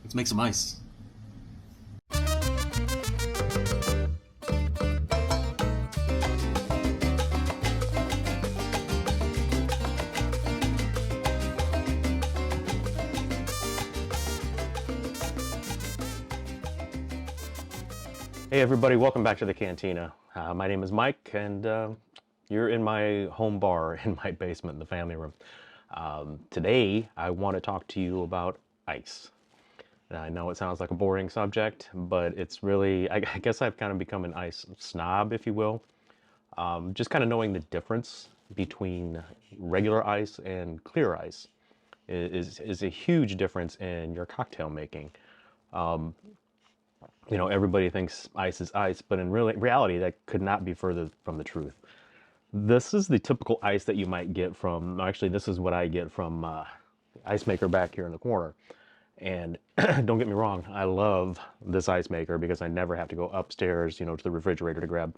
Let's make some ice. Hey everybody, welcome back to the Cantina. My name is Mike, and you're in my home bar in my basement in the family room. Today, I want to talk to you about ice. Now, I know it sounds like a boring subject, but it's really, I guess I've kind of become an ice snob, if you will. Just kind of knowing the difference between regular ice and clear ice is a huge difference in your cocktail making. You know, everybody thinks ice is ice, but in reality, that could not be further from the truth. This is the typical ice that you might get from, actually, this is what I get from the ice maker back here in the corner. And don't get me wrong, I love this ice maker because I never have to go upstairs, you know, to the refrigerator to grab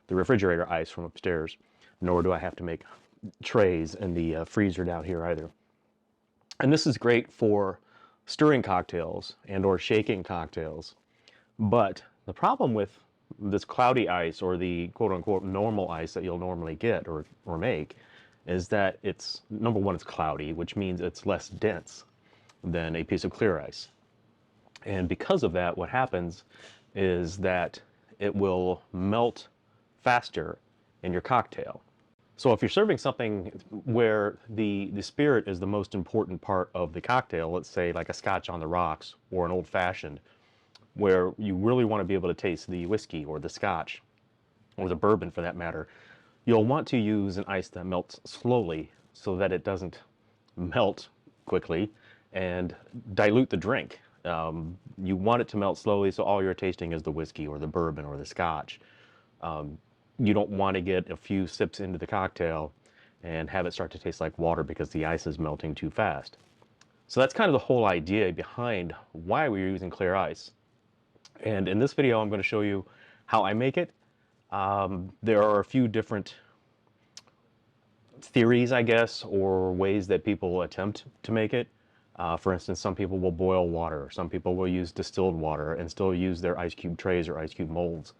the refrigerator ice from upstairs, nor do I have to make trays in the freezer down here either. And this is great for stirring cocktails and or shaking cocktails. But the problem with this cloudy ice, or the quote-unquote normal ice that you'll normally get or make, is that it's, number one, it's cloudy, which means it's less dense than a piece of clear ice. And because of that, what happens is that it will melt faster in your cocktail. So if you're serving something where the spirit is the most important part of the cocktail, let's say like a scotch on the rocks or an old-fashioned, where you really want to be able to taste the whiskey or the scotch or the bourbon for that matter, you'll want to use an ice that melts slowly so that it doesn't melt quickly and dilute the drink. You want it to melt slowly so all you're tasting is the whiskey or the bourbon or the scotch. You don't want to get a few sips into the cocktail and have it start to taste like water because the ice is melting too fast. So that's kind of the whole idea behind why we're using clear ice. And in this video, I'm going to show you how I make it. There are a few different theories, I guess, or ways that people attempt to make it. For instance, some people will boil water. Some people will use distilled water and still use their ice cube trays or ice cube molds.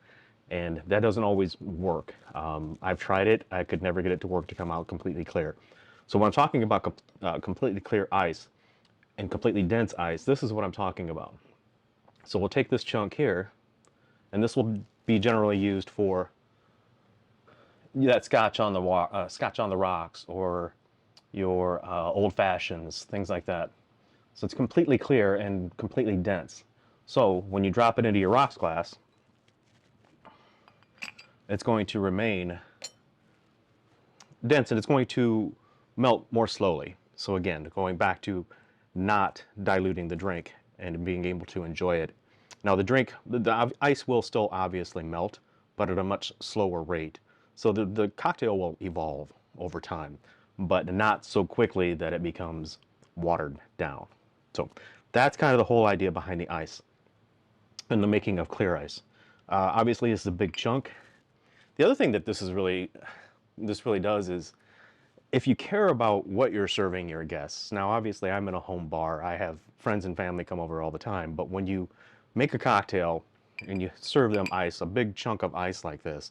And that doesn't always work. I've tried it. I could never get it to work to come out completely clear. So when I'm talking about completely clear ice and completely dense ice, this is what I'm talking about. So we'll take this chunk here, and this will be generally used for that scotch on the rocks, or your old fashions, things like that. So it's completely clear and completely dense. So when you drop it into your rocks glass, it's going to remain dense and it's going to melt more slowly. So again, going back to not diluting the drink and being able to enjoy it. Now the ice will still obviously melt, but at a much slower rate. So the cocktail will evolve over time, but not so quickly that it becomes watered down. So that's kind of the whole idea behind the ice and the making of clear ice. Obviously, this is a big chunk. The other thing that this really does is, if you care about what you're serving your guests, now obviously I'm in a home bar, I have friends and family come over all the time, but when you make a cocktail and you serve them ice, a big chunk of ice like this,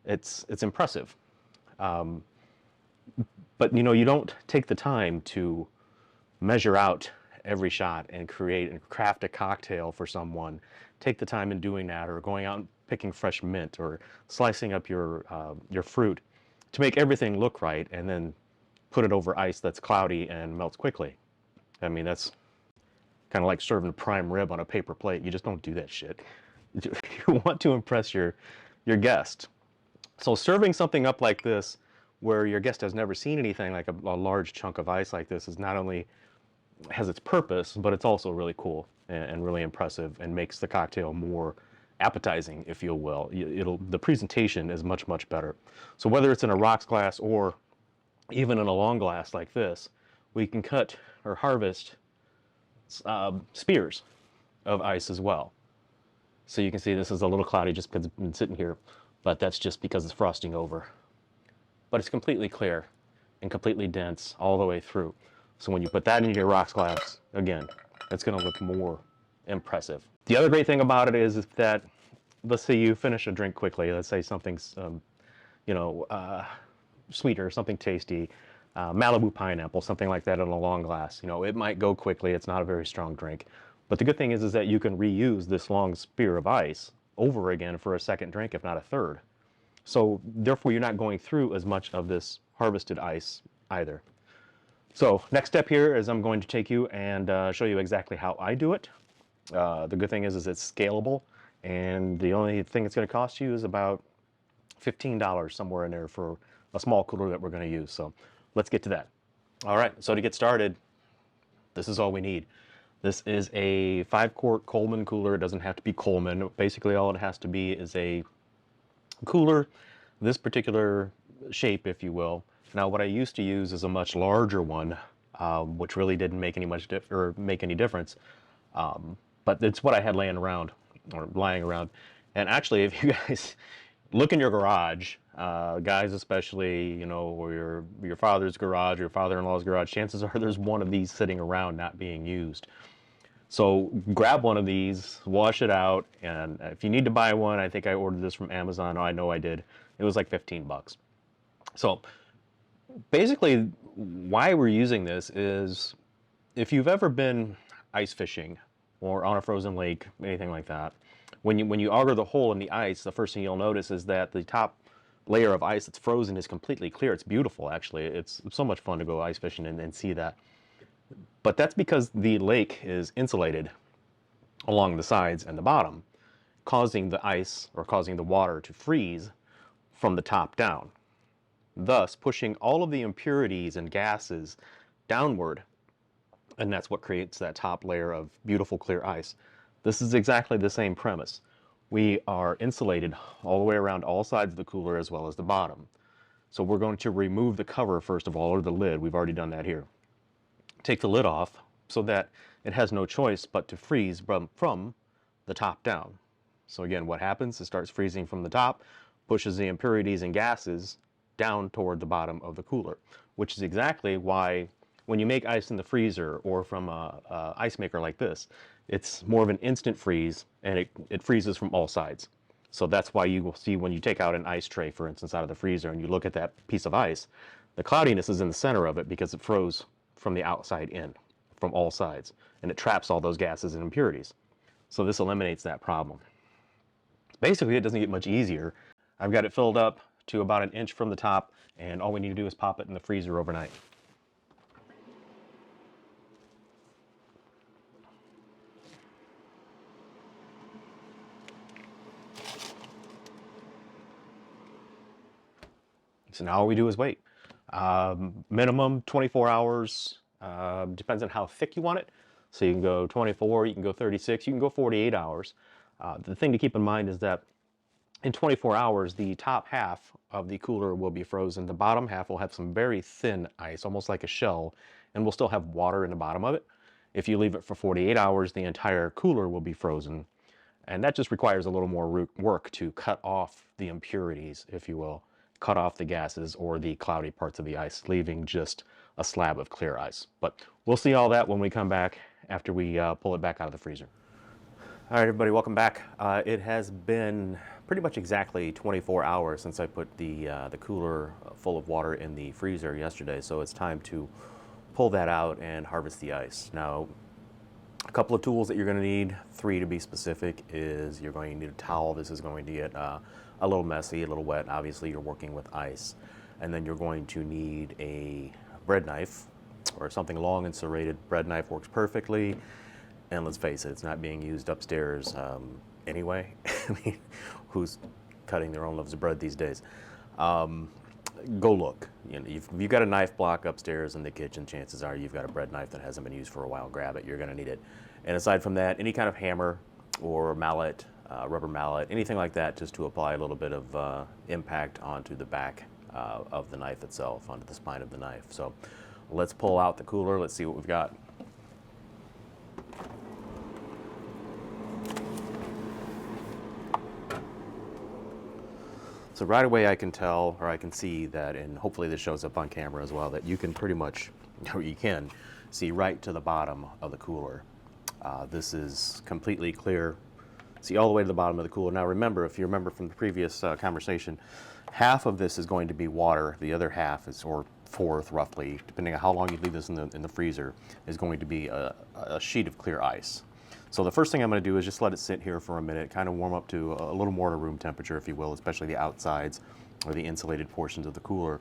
it's impressive. But you know, you don't take the time to measure out every shot and create and craft a cocktail for someone. Take the time in doing that, or going out and picking fresh mint, or slicing up your fruit to make everything look right, and then put it over ice that's cloudy and melts quickly. I mean, that's kind of like serving prime rib on a paper plate. You just don't do that shit. You want to impress your guest. So serving something up like this, where your guest has never seen anything like a large chunk of ice like this, is not only has its purpose, but it's also really cool and really impressive, and makes the cocktail more appetizing, if you will. The presentation is much better. So whether it's in a rocks glass or even in a long glass like this, we can cut or harvest spears of ice as well. So you can see this is a little cloudy just because it's been sitting here, but that's just because it's frosting over. But it's completely clear and completely dense all the way through. So when you put that in your rocks glass, again, it's going to look more impressive. The other great thing about it is that, let's say you finish a drink quickly. Let's say something's, you know, sweeter, something tasty, Malibu pineapple, something like that in a long glass. You know, it might go quickly. It's not a very strong drink. But the good thing is that you can reuse this long spear of ice over again for a second drink, if not a third. So therefore, you're not going through as much of this harvested ice either. So next step here is I'm going to take you and show you exactly how I do it. The good thing is it's scalable, and the only thing it's going to cost you is about $15 somewhere in there for a small cooler that we're going to use. So let's get to that. All right, so to get started, this is all we need. This is a 5-quart Coleman cooler. It doesn't have to be Coleman. Basically, all it has to be is a cooler, this particular shape, if you will. Now, what I used to use is a much larger one, which really didn't make any difference. But it's what I had lying around. And actually, if you guys look in your garage, guys especially, you know, or your father's garage, your father-in-law's garage, chances are there's one of these sitting around not being used. So grab one of these, wash it out, and if you need to buy one, I think I ordered this from Amazon. Oh, I know I did. It was like 15 bucks. So basically, why we're using this is if you've ever been ice fishing or on a frozen lake, anything like that, when you auger the hole in the ice, the first thing you'll notice is that the top layer of ice that's frozen is completely clear. It's beautiful, actually. It's so much fun to go ice fishing and see that. But that's because the lake is insulated along the sides and the bottom, causing the ice or causing the water to freeze from the top down, thus pushing all of the impurities and gases downward. And that's what creates that top layer of beautiful clear ice. This is exactly the same premise. We are insulated all the way around all sides of the cooler as well as the bottom. So we're going to remove the cover first of all, or the lid. We've already done that here. Take the lid off so that it has no choice but to freeze from the top down. So again, what happens? It starts freezing from the top, pushes the impurities and gases down toward the bottom of the cooler, which is exactly why when you make ice in the freezer or from a ice maker like this, it's more of an instant freeze, and it freezes from all sides. So that's why you will see when you take out an ice tray, for instance, out of the freezer and you look at that piece of ice, the cloudiness is in the center of it because it froze from the outside in, from all sides, and it traps all those gases and impurities. So this eliminates that problem. Basically, it doesn't get much easier. I've got it filled up to about 1 inch from the top, and all we need to do is pop it in the freezer overnight. So now all we do is wait. Minimum 24 hours, depends on how thick you want it. So you can go 24, you can go 36, you can go 48 hours. The thing to keep in mind is that in 24 hours, the top half of the cooler will be frozen. The bottom half will have some very thin ice, almost like a shell, and will still have water in the bottom of it. If you leave it for 48 hours, the entire cooler will be frozen. And that just requires a little more work to cut off the impurities, if you will, cut off the gases or the cloudy parts of the ice, leaving just a slab of clear ice. But we'll see all that when we come back after we pull it back out of the freezer. All right, everybody, welcome back. It has been pretty much exactly 24 hours since I put the cooler full of water in the freezer yesterday, so it's time to pull that out and harvest the ice. Now, a couple of tools that you're going to need, 3 to be specific, is you're going to need a towel. This is going to get a little messy, a little wet. Obviously, you're working with ice. And then you're going to need a bread knife or something long and serrated. Bread knife works perfectly. And let's face it, it's not being used upstairs anyway. I mean, who's cutting their own loaves of bread these days? Go look. You know, if you've got a knife block upstairs in the kitchen, chances are you've got a bread knife that hasn't been used for a while. Grab it. You're going to need it. And aside from that, any kind of hammer or mallet, rubber mallet, anything like that, just to apply a little bit of impact onto the back of the knife itself, onto the spine of the knife. So let's pull out the cooler. Let's see what we've got. So right away I can tell, or I can see that, and hopefully this shows up on camera as well, that you can pretty much, or you can see right to the bottom of the cooler. This is completely clear. See all the way to the bottom of the cooler. Now remember, if you remember from the previous conversation, half of this is going to be water. The other half is, or fourth roughly, depending on how long you leave this in the freezer, is going to be a sheet of clear ice. So the first thing I'm going to do is just let it sit here for a minute, kind of warm up to a little more to room temperature, if you will, especially the outsides or the insulated portions of the cooler,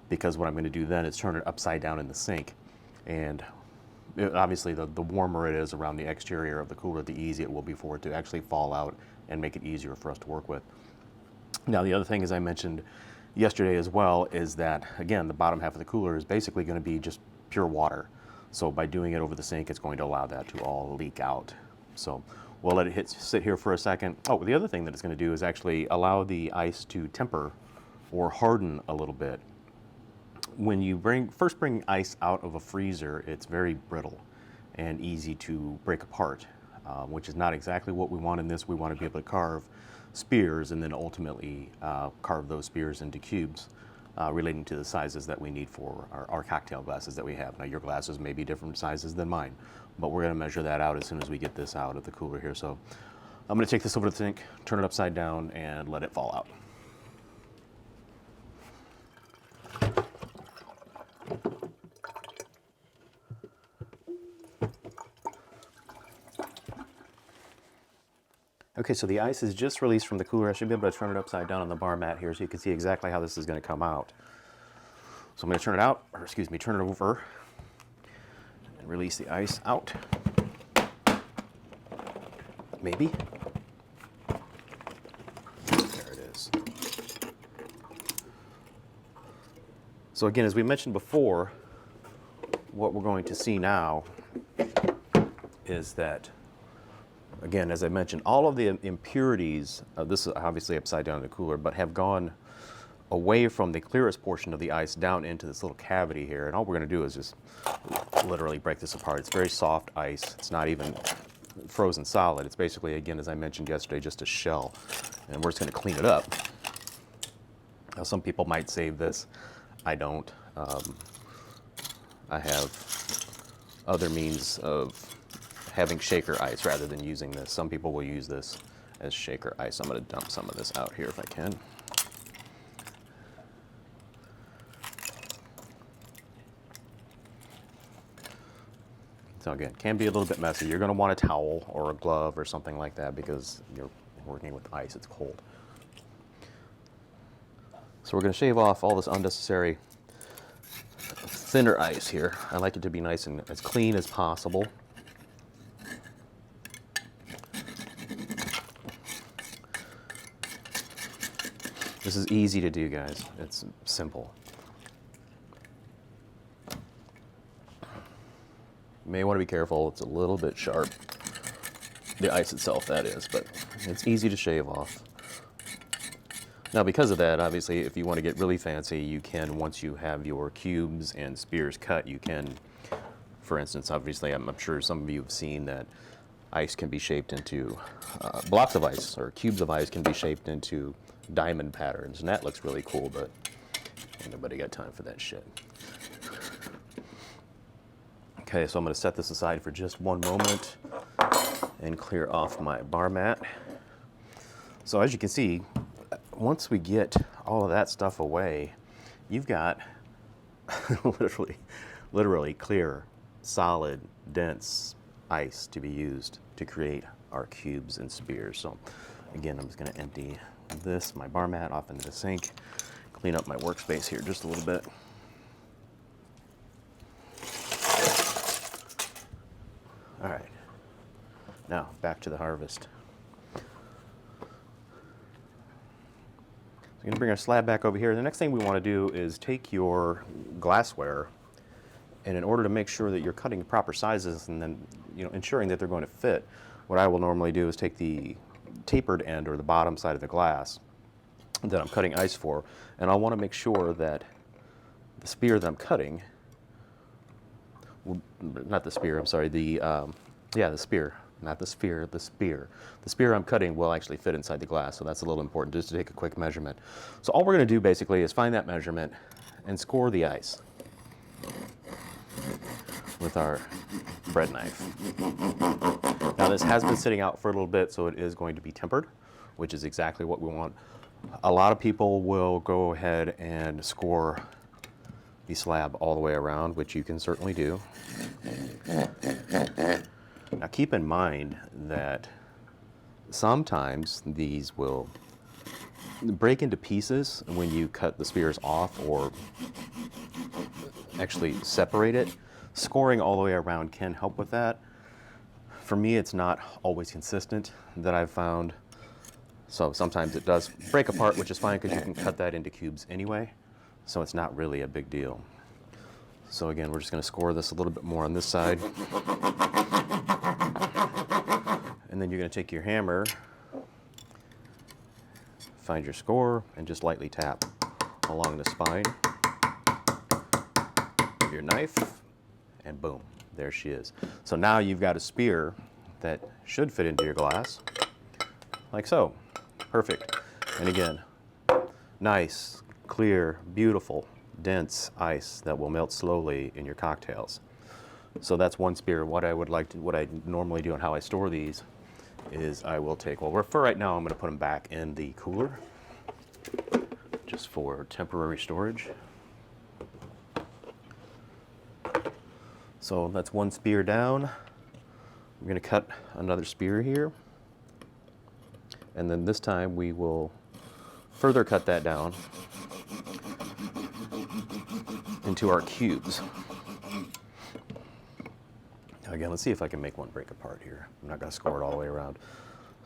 because what I'm going to do then is turn it upside down in the sink. And obviously the warmer it is around the exterior of the cooler, the easier it will be for it to actually fall out and make it easier for us to work with. Now the other thing, as I mentioned yesterday as well, is that again the bottom half of the cooler is basically going to be just pure water. So by doing it over the sink, it's going to allow that to all leak out. So we'll let it sit here for a second. Oh, the other thing that it's going to do is actually allow the ice to temper or harden a little bit. When you first bring ice out of a freezer, it's very brittle and easy to break apart, which is not exactly what we want in this. We want to be able to carve spears and then ultimately carve those spears into cubes relating to the sizes that we need for our cocktail glasses that we have. Now your glasses may be different sizes than mine, but we're going to measure that out as soon as we get this out of the cooler here. So I'm going to take this over to the sink, turn it upside down, and let it fall out. Okay, so the ice is just released from the cooler. I should be able to turn it upside down on the bar mat here so you can see exactly how this is going to come out. So I'm going to turn it out, or excuse me, turn it over and release the ice out. Maybe. There it is. So again, as we mentioned before, what we're going to see now is that, again, as I mentioned, all of the impurities, this is obviously upside down in the cooler, but have gone away from the clearest portion of the ice down into this little cavity here. And all we're going to do is just literally break this apart. It's very soft ice. It's not even frozen solid. It's basically, again, as I mentioned yesterday, just a shell. And we're just going to clean it up. Now, some people might save this. I don't. I have other means of having shaker ice rather than using this. Some people will use this as shaker ice. I'm going to dump some of this out here if I can. So again, can be a little bit messy. You're going to want a towel or a glove or something like that because you're working with ice. It's cold. So we're going to shave off all this unnecessary thinner ice here. I like it to be nice and as clean as possible. This is easy to do, guys. It's simple. You may want to be careful. It's a little bit sharp. The ice itself, that is, but it's easy to shave off. Now, because of that, obviously, if you want to get really fancy, you can, once you have your cubes and spears cut, you can, for instance, obviously, I'm sure some of you have seen that ice can be shaped into, blocks of ice or cubes of ice can be shaped into diamond patterns, and that looks really cool, but ain't nobody got time for that shit. Okay, so I'm going to set this aside for just one moment and clear off my bar mat. So as you can see, once we get all of that stuff away, you've got literally clear, solid, dense ice to be used to create our cubes and spears. So again, I'm just going to empty this, my bar mat, off into the sink, clean up my workspace here just a little bit. All right, now back to the harvest. So we're going to bring our slab back over here. The next thing we want to do is take your glassware, and in order to make sure that you're cutting the proper sizes and then ensuring that they're going to fit, what I will normally do is take the tapered end or the bottom side of the glass that I'm cutting ice for, and I want to make sure that the spear that I'm cutting, not the spear, I'm sorry, the spear, not the sphere, the spear. The spear I'm cutting will actually fit inside the glass, so that's a little important just to take a quick measurement. So all we're going to do basically is find that measurement and score the ice. with our bread knife. Now this has been sitting out for a little bit, so it is going to be tempered, which is exactly what we want. A lot of people will go ahead and score the slab all the way around, which you can certainly do. Now keep in mind that sometimes these will break into pieces when you cut the spears off or actually separate it. Scoring all the way around can help with that. For me, it's not always consistent that I've found. So sometimes it does break apart, which is fine because you can cut that into cubes anyway. So it's not really a big deal. So again, we're just going to score this a little bit more on this side. And then you're going to take your hammer, find your score, and just lightly tap along the spine with your knife, and boom, there she is. So now you've got a spear that should fit into your glass, like so. Perfect. And again, nice, clear, beautiful, dense ice that will melt slowly in your cocktails. So that's one spear. What I normally do and how I store these is I will take, well, for right now, I'm going to put them back in the cooler just for temporary storage. So that's one spear down. I'm going to cut another spear here. And then this time we will further cut that down into our cubes. Now again, let's see if I can make one break apart here. I'm not going to score it all the way around.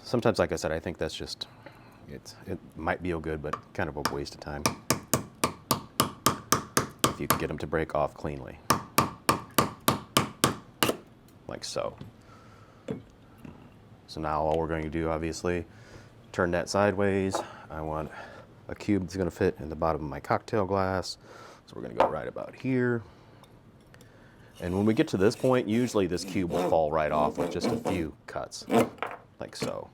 Sometimes, like I said, I think that's just, it might be good, but kind of a waste of time if you can get them to break off cleanly. Like so. So now all we're going to do, obviously, turn that sideways. I want a cube that's going to fit in the bottom of my cocktail glass. So we're going to go right about here. And when we get to this point, usually this cube will fall right off with just a few cuts, like so.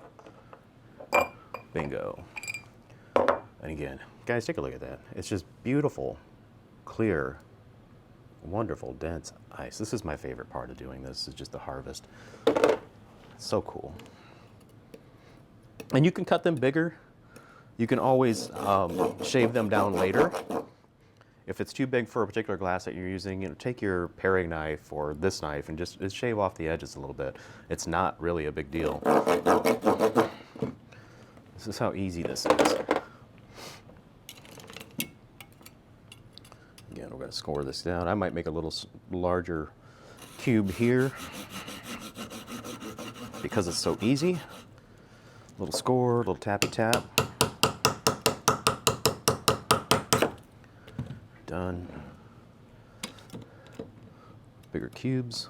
Bingo. And again, guys, take a look at that. It's just beautiful, clear, wonderful, dense ice. This is my favorite part of doing this, is just the harvest. It's so cool. And you can cut them bigger. You can always shave them down later. If it's too big for a particular glass that you're using, take your paring knife or this knife and just shave off the edges a little bit. It's not really a big deal. This is how easy this is. Again, we're going to score this down. I might make a little larger cube here because it's so easy. Little score, little tappy tap. Done. Bigger cubes.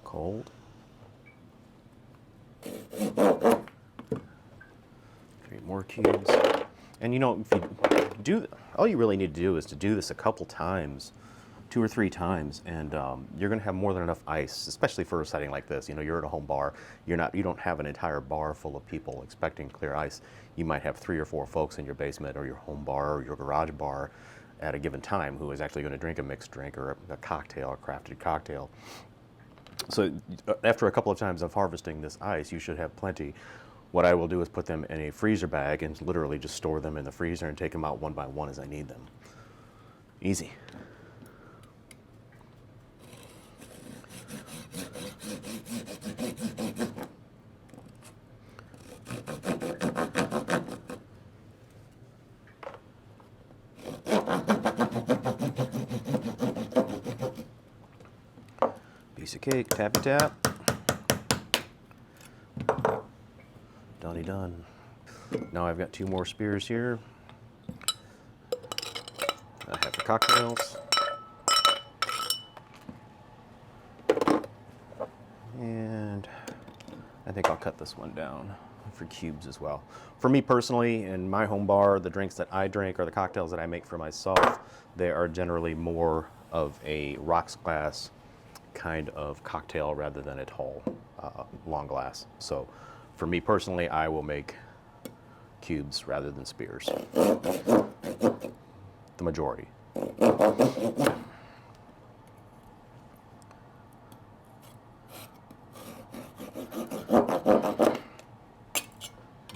Cold. Create more cubes. And you know, if you do, all you really need to do is to do this a couple times, 2 or 3 times, and you're going to have more than enough ice, especially for a setting like this. You know, you're at a home bar. You don't have an entire bar full of people expecting clear ice. You might have 3 or 4 folks in your basement or your home bar or your garage bar at a given time who is actually going to drink a mixed drink or a cocktail, a crafted cocktail. So after a couple of times of harvesting this ice, you should have plenty. What I will do is put them in a freezer bag and literally just store them in the freezer and take them out one by one as I need them. Easy. Piece of cake, tappy tap. Donny done. Now I've got 2 more spears here. I have for cocktails. And I think I'll cut this one down for cubes as well. For me personally, in my home bar, the drinks that I drink or the cocktails that I make for myself, they are generally more of a rocks glass kind of cocktail rather than a tall, long glass. So for me personally, I will make cubes rather than spears. The majority.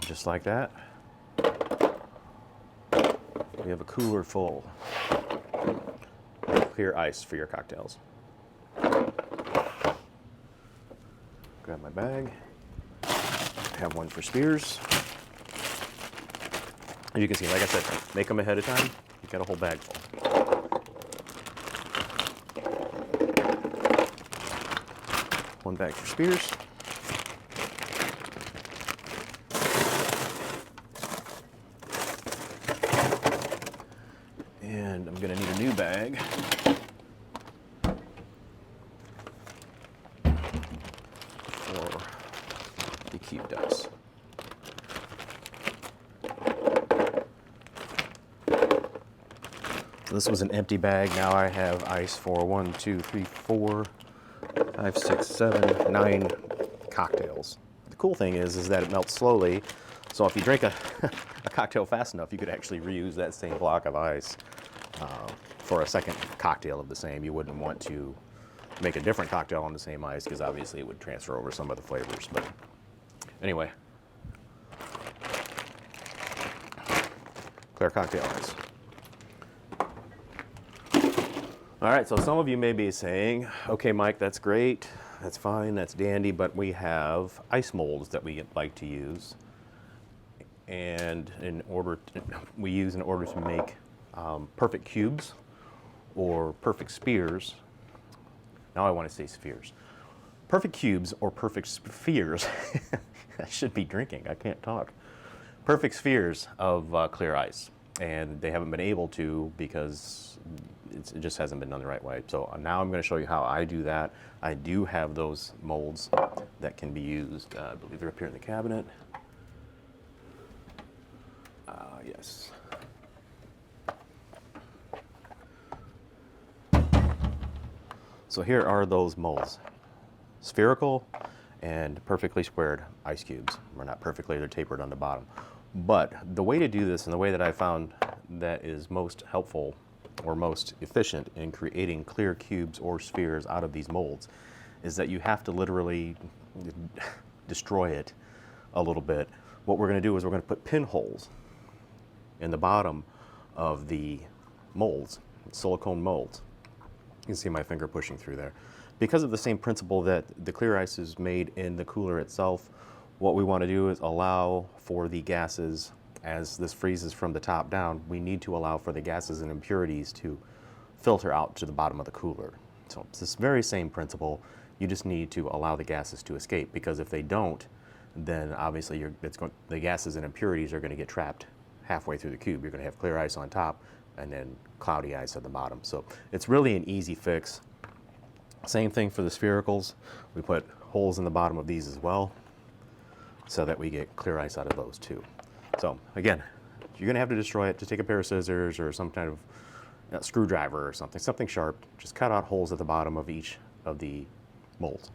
Just like that, we have a cooler full of clear ice for your cocktails. Grab my bag. I have one for spears. As you can see, like I said, make them ahead of time. You got a whole bag full. One bag for spears. And I'm going to need a new bag for the cube dice. This was an empty bag. Now I have ice for 1, 2, 3, 4, 5, 6, 7, 9 cocktails. The cool thing is that it melts slowly. So if you drink a cocktail fast enough, you could actually reuse that same block of ice for a second cocktail of the same. You wouldn't want to make a different cocktail on the same ice because obviously it would transfer over some of the flavors. But anyway, clear cocktail ice. All right, so some of you may be saying, okay, Mike, that's great, that's fine, that's dandy, but we have ice molds that we like to use. And we use in order to make perfect cubes or perfect spheres. Now I want to say spheres. Perfect cubes or perfect spheres. I should be drinking, I can't talk. Perfect spheres of clear ice. And they haven't been able to because it just hasn't been done the right way. So now I'm going to show you how I do that. I do have those molds that can be used. I believe they're up here in the cabinet. Yes. So here are those molds. Spherical and perfectly squared ice cubes. Or not perfectly, they're tapered on the bottom. But the way to do this and the way that I found that is most helpful or most efficient in creating clear cubes or spheres out of these molds is that you have to literally destroy it a little bit. What we're going to do is we're going to put pinholes in the bottom of the molds, silicone molds. You can see my finger pushing through there. Because of the same principle that the clear ice is made in the cooler itself, what we want to do is allow for the gases, as this freezes from the top down, we need to allow for the gases and impurities to filter out to the bottom of the cooler. So it's this very same principle, you just need to allow the gases to escape, because if they don't, then obviously the gases and impurities are going to get trapped halfway through the cube. You're going to have clear ice on top and then cloudy ice at the bottom. So it's really an easy fix. Same thing for the sphericals. We put holes in the bottom of these as well so that we get clear ice out of those too. So again, you're going to have to destroy it. Just take a pair of scissors or some kind of screwdriver or something sharp. Just cut out holes at the bottom of each of the molds.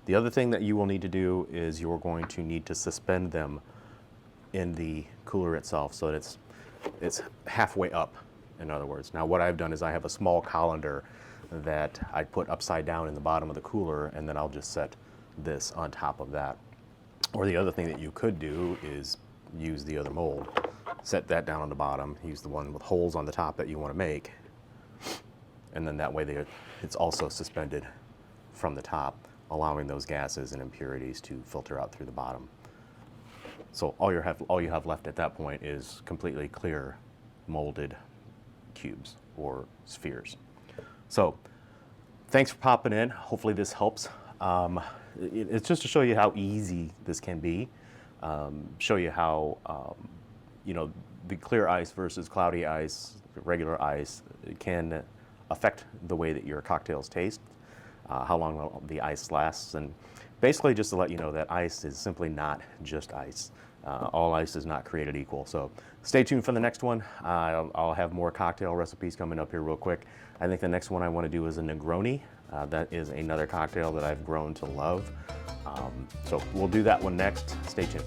The other thing that you will need to do is you're going to need to suspend them in the cooler itself so that it's halfway up, in other words. Now what I've done is I have a small colander that I put upside down in the bottom of the cooler, and then I'll just set this on top of that. Or the other thing that you could do is use the other mold, set that down on the bottom, use the one with holes on the top that you want to make, and then that way it's also suspended from the top, allowing those gases and impurities to filter out through the bottom. So all you have left at that point is completely clear molded cubes or spheres. So thanks for popping in. Hopefully this helps. It's just to show you how easy this can be. Show you how the clear ice versus cloudy ice, regular ice, can affect the way that your cocktails taste, how long the ice lasts, and basically just to let you know that ice is simply not just ice. All ice is not created equal. So stay tuned for the next one. I'll have more cocktail recipes coming up here real quick. I think the next one I want to do is a Negroni. That is another cocktail that I've grown to love. So we'll do that one next. Stay tuned.